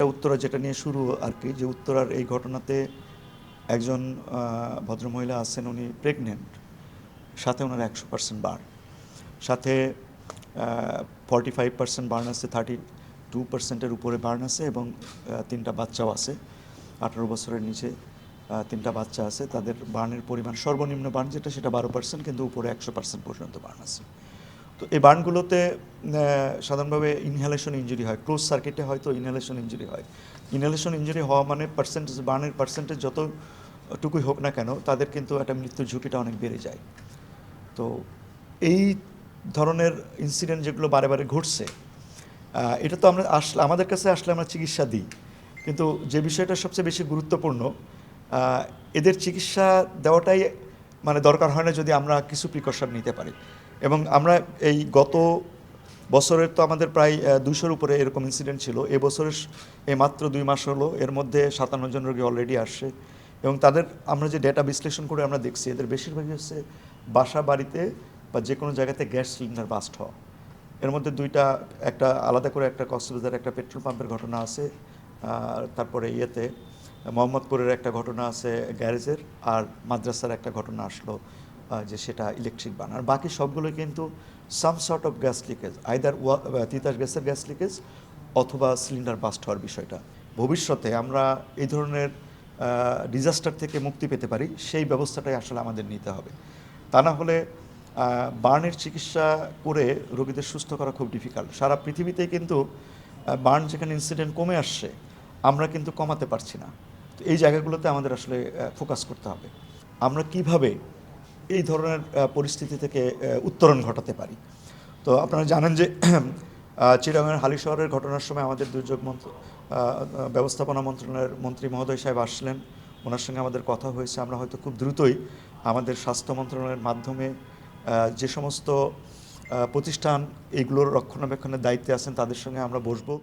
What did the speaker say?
উত্তরা যেটা নিয়ে শুরু আর কি, যে উত্তরার এই ঘটনাতে একজন ভদ্রমহিলা আছেন, উনি প্রেগনেন্ট, সাথে ওনার 100% বার্ন, সাথে 45% বার্ন আছে, 32%-এর উপরে বার্ন আছে, এবং 3টা বাচ্চাও আছে, 18 বছরের নিচে 3টা বাচ্চা আছে। তাদের বার্নের পরিমাণ, সর্বনিম্ন বার্ন যেটা সেটা 12%, কিন্তু উপরে 100% পর্যন্ত বার্ন আছে। তো এই বার্নগুলোতে সাধারণভাবে ইনহেলেশন ইঞ্জুরি হয়, ক্লোজ সার্কিটে হয়তো ইনহেলেশন ইঞ্জুরি হয়। ইনহেলেশন ইঞ্জুরি হওয়া মানে পার্সেন্টেজ, বার্নের পার্সেন্টেজ যতটুকুই হোক না কেন, তাদের কিন্তু একটা মৃত্যুর ঝুঁকিটা অনেক বেড়ে যায়। তো এই ধরনের ইনসিডেন্ট যেগুলো বারে বারে ঘটছে, এটা তো আমরা আমাদের কাছে আসলে আমরা চিকিৎসা দিই, কিন্তু যে বিষয়টা সবচেয়ে বেশি গুরুত্বপূর্ণ, এদের চিকিৎসা দেওয়াটাই মানে দরকার হয় না যদি আমরা কিছু প্রিকশন নিতে পারি। এবং আমরা এই গত বছরের তো আমাদের প্রায় 200-র উপরে এরকম ইনসিডেন্ট ছিল। এবছরের এই মাত্র 2 মাস হলো, এর মধ্যে 57 জন রোগী অলরেডি আসছে, এবং তাদের আমরা যে ডেটা বিশ্লেষণ করে আমরা দেখছি, এদের বেশিরভাগই হচ্ছে বাসা বাড়িতে বা যে কোনো জায়গাতে গ্যাস সিলিন্ডার বাস্ট হওয়া। এর মধ্যে একটা আলাদা করে একটা কক্সবাজার একটা পেট্রোল পাম্পের ঘটনা আছে, তারপরে মোহাম্মদপুরের একটা ঘটনা আছে গ্যারেজের, আর মাদ্রাসার একটা ঘটনা আসলো, যে সেটা ইলেকট্রিক বার্ন। আর বাকি সবগুলো কিন্তু some sort of gas leakage, either Titas গ্যাসের গ্যাস লিকেজ অথবা সিলিন্ডার বাস্ট হওয়ার বিষয়টা। ভবিষ্যতে আমরা এই ধরনের ডিজাস্টার থেকে মুক্তি পেতে পারি, সেই ব্যবস্থাটাই আসলে আমাদের নিতে হবে। তা না হলে বার্নের চিকিৎসা করে রোগীদের সুস্থ করা খুব ডিফিকাল্ট। সারা পৃথিবীতেই কিন্তু বার্ন যেখানে ইনসিডেন্ট কমে আসছে, আমরা কিন্তু কমাতে পারছি না। তো এই জায়গাগুলোতে আমাদের আসলে ফোকাস করতে হবে, আমরা কিভাবে এই ধরনের পরিস্থিতি থেকে উত্তরণ ঘটাতে পারি। তো আপনারা জানেন যে চিটাগাংয়ের হালিশহরের ঘটনার সময় আমাদের দুর্যোগ ব্যবস্থাপনা মন্ত্রণালয়ের মন্ত্রী মহোদয় সাহেব আসলেন, ওনার সঙ্গে আমাদের কথা হয়েছে। আমরা হয়তো খুব দ্রুতই আমাদের স্বাস্থ্য মন্ত্রণালয়ের মাধ্যমে যে সমস্ত প্রতিষ্ঠান এইগুলোর রক্ষণাবেক্ষণের দায়িত্বে আছেন, তাদের সঙ্গে আমরা বসবো।